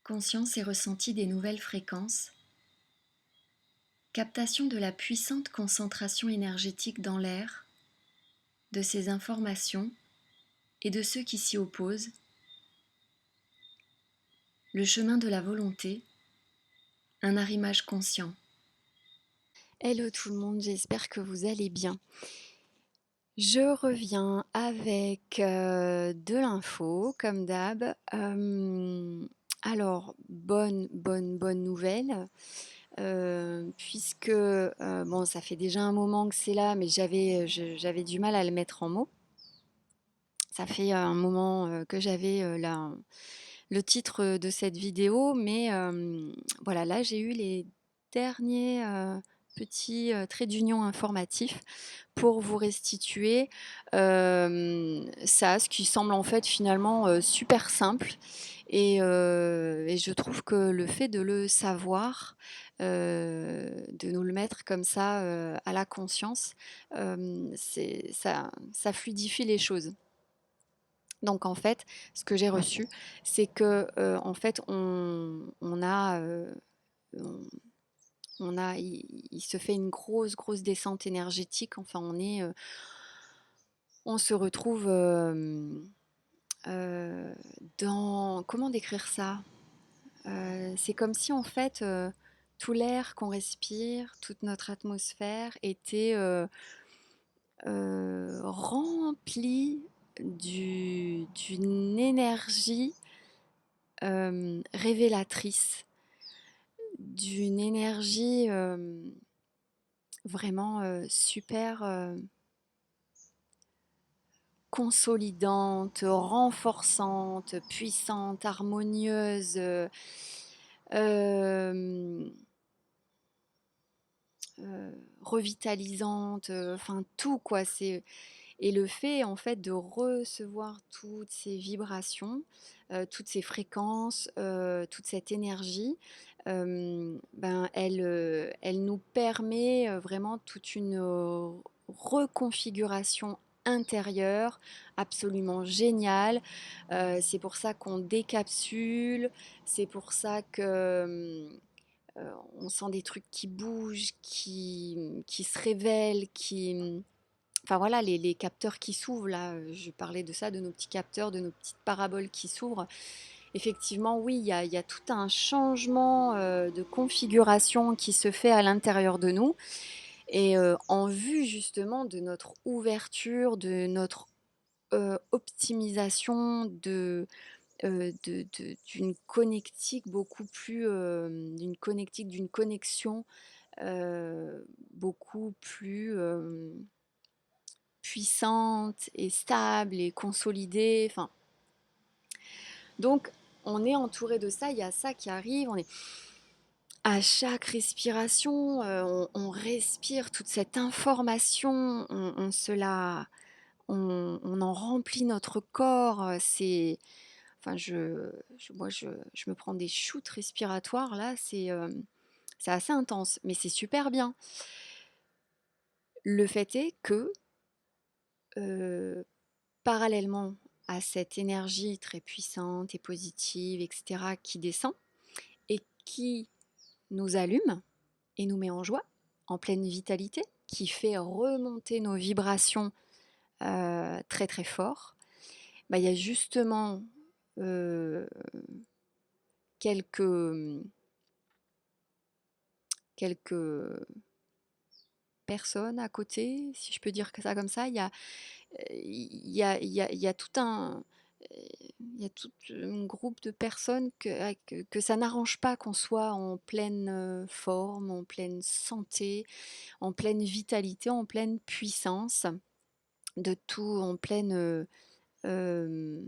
conscience et ressenti des nouvelles fréquences, captation de la puissante concentration énergétique dans l'air, de ces informations et de ceux qui s'y opposent, le chemin de la volonté, un arrimage conscient. Hello tout le monde, j'espère que vous allez bien. Je reviens avec de l'info, comme d'hab. Alors, bonne nouvelle, puisque, bon, ça fait déjà un moment que c'est là, mais j'avais du mal à le mettre en mots. Ça fait un moment que j'avais le titre de cette vidéo, mais voilà, là j'ai eu les derniers petits traits d'union informatifs pour vous restituer ça, ce qui semble en fait finalement super simple. Et je trouve que le fait de le savoir, de nous le mettre comme ça à la conscience, ça fluidifie les choses. Donc en fait, ce que j'ai reçu, c'est que en fait, on, il se fait une grosse descente énergétique. Enfin, on se retrouve dans, comment décrire ça? C'est comme si en fait tout l'air qu'on respire, toute notre atmosphère était remplie d'une énergie révélatrice, d'une énergie vraiment super consolidante, renforçante, puissante, harmonieuse, euh, revitalisante, enfin tout quoi. Et le fait en fait de recevoir toutes ces vibrations, toutes ces fréquences, toute cette énergie, elle nous permet vraiment toute une reconfiguration intérieure absolument géniale. C'est pour ça qu'on décapsule, c'est pour ça que on sent des trucs qui bougent, qui se révèlent, qui... Enfin voilà, les capteurs qui s'ouvrent, là, je parlais de ça, de nos petits capteurs, de nos petites paraboles qui s'ouvrent. Effectivement, oui, il y a tout un changement de configuration qui se fait à l'intérieur de nous. Et en vue justement de notre ouverture, de notre optimisation, d'une connectique beaucoup plus, d'une connectique, d'une connexion beaucoup plus puissante et stable et consolidée. Enfin, donc, on est entouré de ça, il y a ça qui arrive, on est à chaque respiration, on respire toute cette information, on se la, on en remplit notre corps. Enfin, je me prends des shoots respiratoires là, c'est assez intense, mais c'est super bien. Le fait est que euh, parallèlement à cette énergie très puissante et positive, etc., qui descend et qui nous allume et nous met en joie, en pleine vitalité, qui fait remonter nos vibrations très très fort, bah, il y a justement euh, quelques, quelques personnes à côté, si je peux dire ça comme ça. Il y a tout un, il y a tout un groupe de personnes que ça n'arrange pas qu'on soit en pleine forme, en pleine santé, en pleine vitalité, en pleine puissance, de tout, en pleine euh,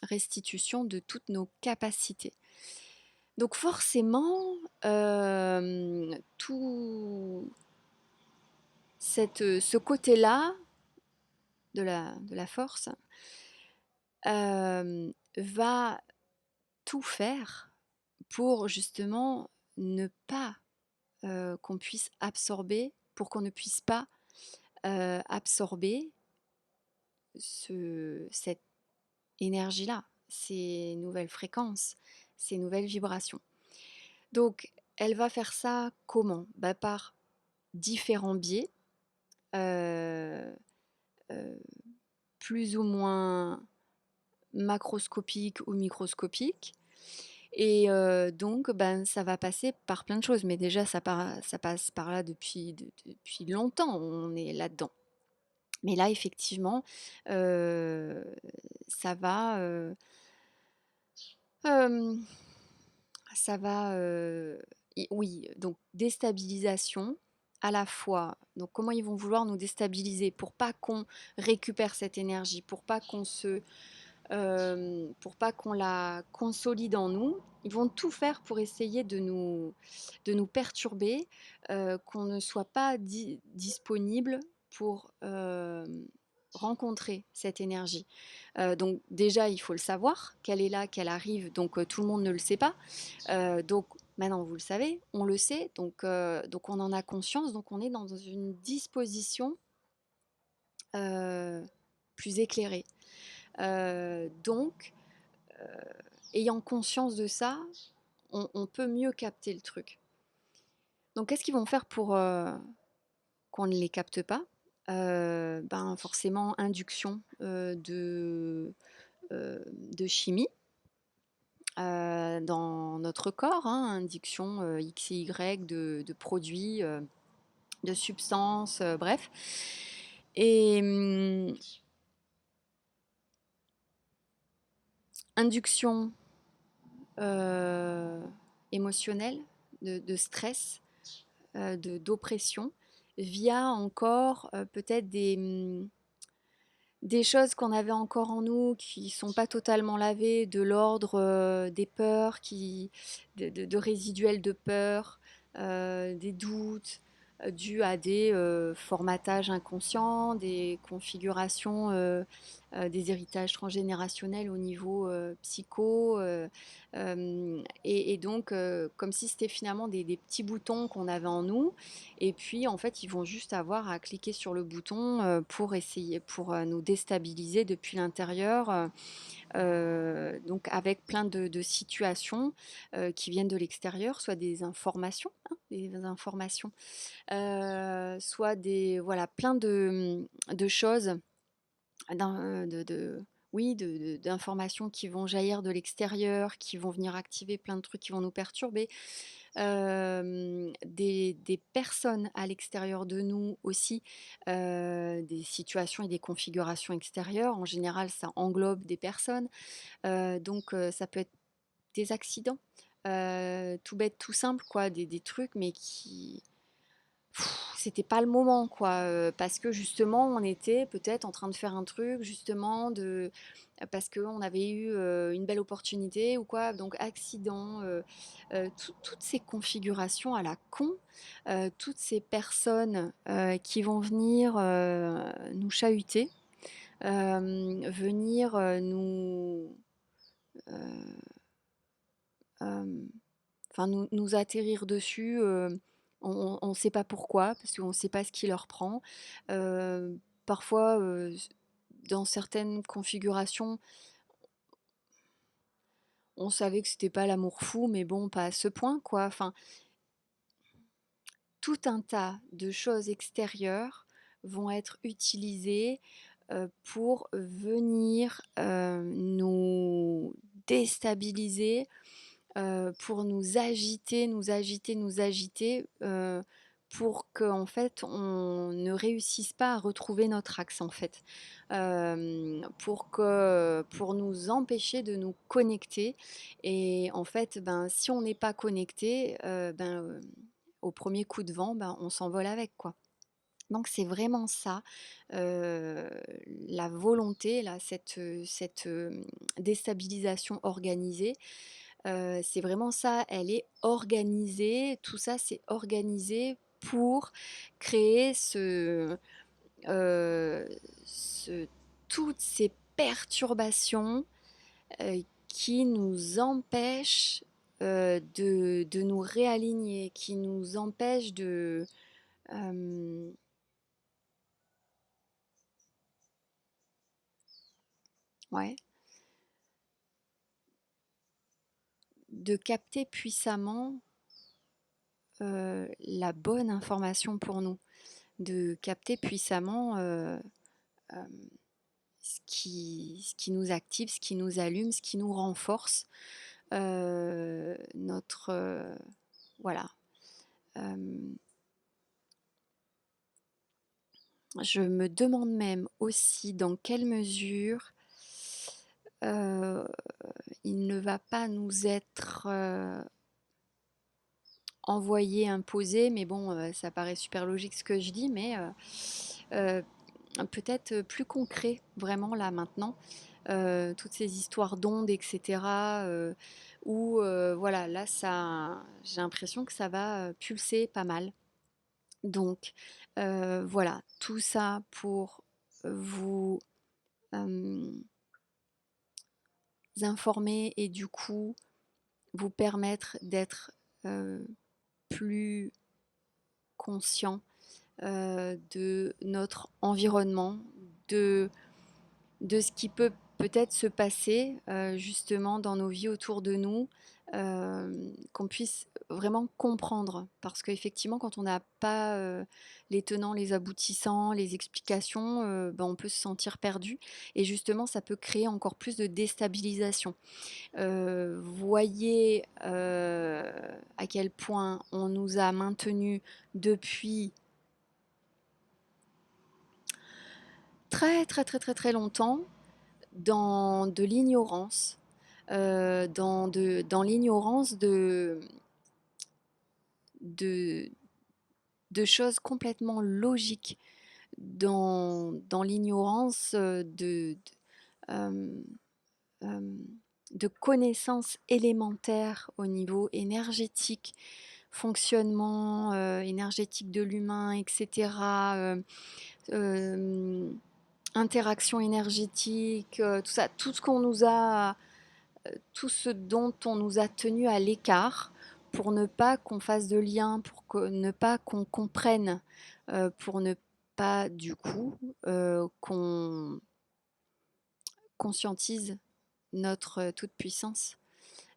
restitution de toutes nos capacités. Donc forcément, tout ce côté-là de la force va tout faire pour justement ne pas qu'on puisse absorber, pour qu'on ne puisse pas absorber cette énergie-là, ces nouvelles fréquences, ces nouvelles vibrations. Donc, elle va faire ça comment? Bah, par différents biais, heu heu, plus ou moins macroscopiques ou microscopiques. Et donc ben, ça va passer par plein de choses. Mais déjà ça passe par là depuis longtemps, on est là-dedans. Mais là effectivement, heu, ça va, hem, ça va, i oui, donc déstabilisation à la fois. Donc comment ils vont vouloir nous déstabiliser pour pas qu'on récupère cette énergie, pour pas qu'on la consolide en nous. Ils vont tout faire pour essayer de nous perturber, qu'on ne soit pas disponible pour rencontrer cette énergie. Donc déjà, il faut le savoir, qu'elle est là, qu'elle arrive, donc tout le monde ne le sait pas. Donc maintenant, vous le savez, on le sait, donc on en a conscience, donc on est dans une disposition euh, plus éclairée. Donc, ayant conscience de ça, on peut mieux capter le truc. Donc, qu'est-ce qu'ils vont faire pour qu'on ne les capte pas? Ben, forcément, induction de chimie dans notre corps, hein, induction X et Y de produits, de substances, bref. Et induction euh, émotionnelle, de stress, d'oppression, via encore peut-être des choses qu'on avait encore en nous qui sont pas totalement lavées, de l'ordre des peurs, de résiduels de peur, des doutes, dus à des formatages inconscients, des configurations, des héritages transgénérationnels au niveau psycho. Et donc, comme si c'était finalement des petits boutons qu'on avait en nous, et puis, en fait, ils vont juste avoir à cliquer sur le bouton pour essayer, pour nous déstabiliser depuis l'intérieur. Donc, avec plein de situations qui viennent de l'extérieur, soit des informations, hein, des informations, soit voilà, plein de choses, oui, d'informations qui vont jaillir de l'extérieur, qui vont venir activer plein de trucs qui vont nous perturber. Des personnes à l'extérieur de nous aussi, des situations et des configurations extérieures. En général, ça englobe des personnes. Donc, ça peut être des accidents, tout bête, tout simple, quoi, des trucs, mais qui, c'était pas le moment, quoi, parce que justement, on était peut-être en train de faire un truc, justement, parce qu'on avait eu une belle opportunité ou quoi, donc accident, toutes ces configurations à la con, toutes ces personnes qui vont venir nous chahuter, venir euh, euh, enfin, nous atterrir dessus. On ne sait pas pourquoi, parce qu'on ne sait pas ce qui leur prend. Euh, Parfois, dans certaines configurations, on savait que c'était pas l'amour fou, mais bon, pas à ce point, quoi. Enfin, tout un tas de choses extérieures vont être utilisées pour venir nous déstabiliser, pour nous agiter, nous agiter, nous agiter, pour qu'en fait on ne réussisse pas à retrouver notre axe en fait, pour nous empêcher de nous connecter. Et en fait, ben si on n'est pas connecté, au premier coup de vent, ben on s'envole avec, quoi. Donc c'est vraiment ça, heu, la volonté là, cette déstabilisation organisée. C'est vraiment ça, elle est organisée, tout ça c'est organisé pour créer heu, ce toutes ces perturbations, qui nous empêchent, de nous réaligner, qui nous empêchent hem, ouais, de capter puissamment la bonne information pour nous, de capter puissamment euh, ce qui nous active, ce qui nous allume, ce qui nous renforce, notre... voilà. Euh, je me demande même aussi dans quelle mesure euh, il ne va pas nous être envoyé, imposé, mais bon, ça paraît super logique ce que je dis, mais euh, peut-être plus concret, vraiment là maintenant, toutes ces histoires d'ondes, etc. Où voilà, là, ça, j'ai l'impression que ça va pulser pas mal. Donc voilà, tout ça pour vous euh, informer et du coup vous permettre d'être euh, plus conscient de notre environnement, de, de ce qui peut peut-être se passer justement dans nos vies autour de nous, qu'on puisse vraiment comprendre. Parce qu'effectivement, quand on n'a pas les tenants, les aboutissants, les explications, ben, on peut se sentir perdu. Et justement, ça peut créer encore plus de déstabilisation. Voyez à quel point on nous a maintenus depuis très très très très très longtemps dans de l'ignorance, dans l'ignorance de, de choses complètement logiques, dans l'ignorance euh, euh, de connaissances élémentaires au niveau énergétique, fonctionnement énergétique de l'humain, etc. Euh, interaction énergétique, tout ça, tout ce qu'on nous a, tout ce dont on nous a tenu à l'écart pour ne pas qu'on fasse de lien, ne pas qu'on comprenne, pour ne pas du coup qu'on conscientise notre toute puissance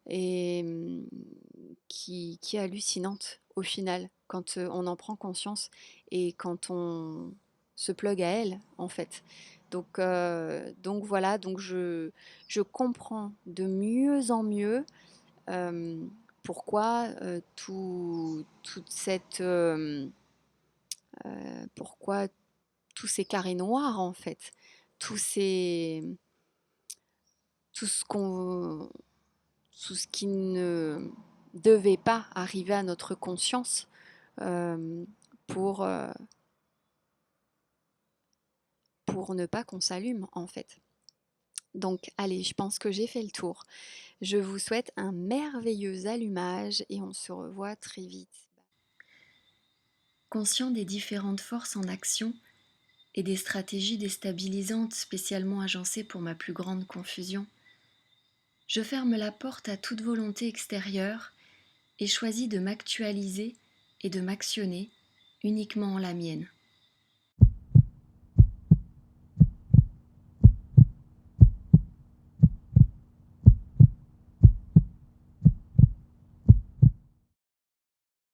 et qui est hallucinante au final quand on en prend conscience et quand on se plug à elle en fait. Donc voilà, donc je comprends de mieux en mieux euh, pourquoi toute cette pourquoi tous ces carrés noirs en fait, tous ces tout ce qu'on tout ce qui ne devait pas arriver à notre conscience euh, pour, euh, pour ne pas qu'on s'allume en fait. Donc allez, je pense que j'ai fait le tour. Je vous souhaite un merveilleux allumage et on se revoit très vite. Conscient des différentes forces en action et des stratégies déstabilisantes spécialement agencées pour ma plus grande confusion, je ferme la porte à toute volonté extérieure et choisis de m'actualiser et de m'actionner uniquement en la mienne.